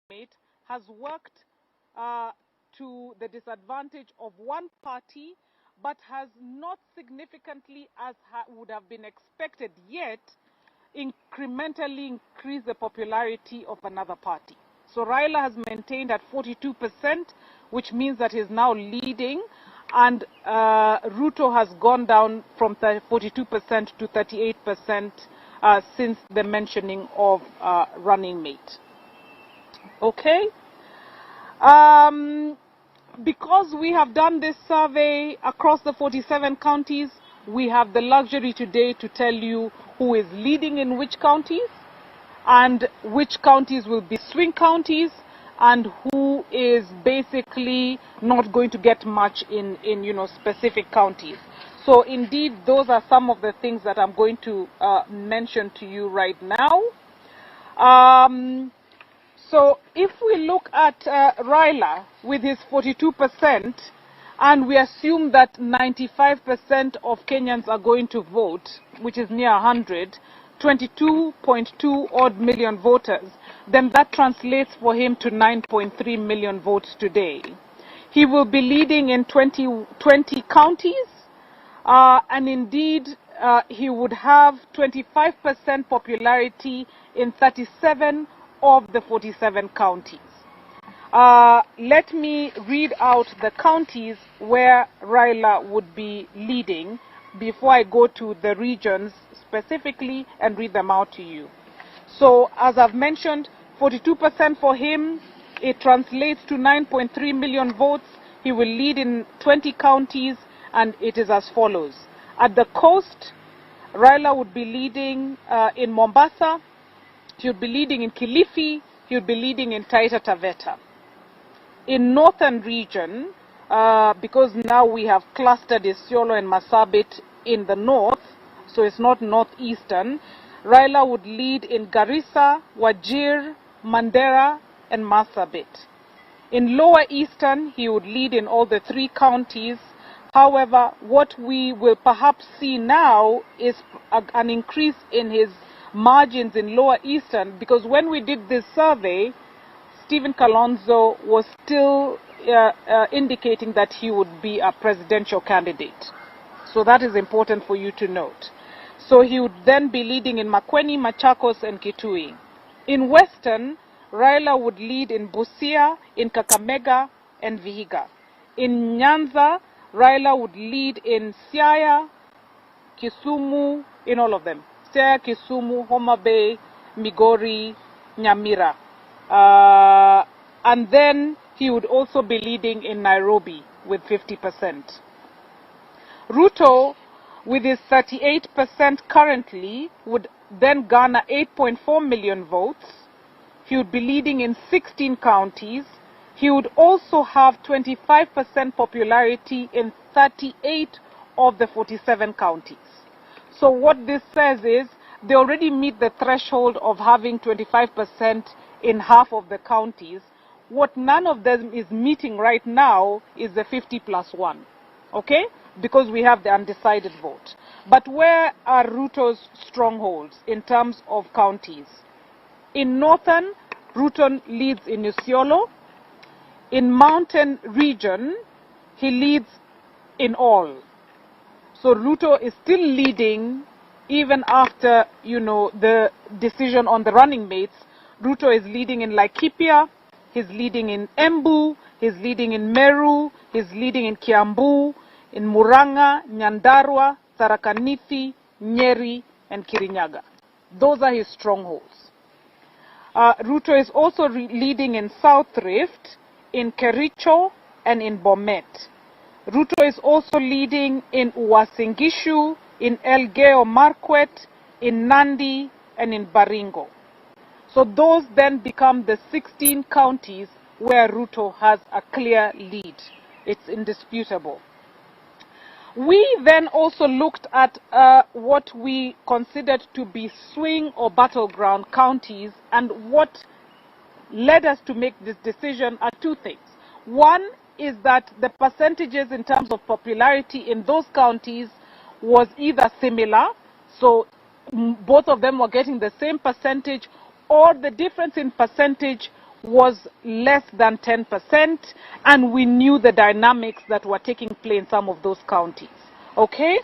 mate has worked to the disadvantage of one party, but has not significantly, as would have been expected yet, incrementally increased the popularity of another party. So Raila has maintained at 42%, which means that he's now leading, and Ruto has gone down from 42% to 38% since the mentioning of running mate. Okay? Because we have done this survey across the 47 counties, we have the luxury today to tell you who is leading in which counties, and which counties will be swing counties, and who is basically not going to get much in specific counties. So indeed, those are some of the things that I'm going to mention to you right now. So if we look at Raila with his 42%, and we assume that 95% of Kenyans are going to vote, which is near 100, 22.2 odd million voters, then that translates for him to 9.3 million votes today. He will be leading in 20 counties, and indeed he would have 25% popularity in 37 of the 47 counties. Let me read out the counties where Raila would be leading before I go to the regions specifically and read them out to you. So, as I've mentioned, 42% for him, it translates to 9.3 million votes. He will lead in 20 counties, and it is as follows. At the coast, Raila would be leading in Mombasa, he would be leading in Kilifi, he would be leading in Taita Taveta. In northern region, because now we have clustered Isiolo and Marsabit in the north, so it's not northeastern, Raila would lead in Garissa, Wajir, Mandera, and Marsabit. In lower eastern, he would lead in all the three counties. However, what we will perhaps see now is an increase in his margins in lower eastern, because when we did this survey, Stephen Kalonzo was still indicating that he would be a presidential candidate. So that is important for you to note. So he would then be leading in Makueni, Machakos, and Kitui. In western, Raila would lead in Busia, in Kakamega, and Vihiga. In Nyanza, Raila would lead in Siaya, Kisumu, in all of them. Siaya, Kisumu, Homa Bay, Migori, Nyamira. And then he would also be leading in Nairobi with 50%. Ruto, with his 38% currently, would then garner 8.4 million votes. He would be leading in 16 counties. He would also have 25% popularity in 38 of the 47 counties. So what this says is they already meet the threshold of having 25% in half of the counties. What none of them is meeting right now is the 50+1, okay? Because we have the undecided vote. But where are Ruto's strongholds in terms of counties? In northern, Ruto leads in Isiolo. In mountain region, he leads in all. So Ruto is still leading even after, the decision on the running mates. Ruto is leading in Laikipia, he's leading in Embu, he's leading in Meru, he's leading in Kiambu, in Muranga, Nyandarua, Tharaka Nithi, Nyeri, and Kirinyaga. Those are his strongholds. Ruto is also leading in South Rift, in Kericho, and in Bomet. Ruto is also leading in Uasin Gishu, in Elgeyo Marakwet, in Nandi, and in Baringo. So those then become the 16 counties where Ruto has a clear lead. It's indisputable. We then also looked at what we considered to be swing or battleground counties, and what led us to make this decision are two things. One is that the percentages in terms of popularity in those counties was either similar, so both of them were getting the same percentage, or the difference in percentage was less than 10%, and we knew the dynamics that were taking place in some of those counties. Okay?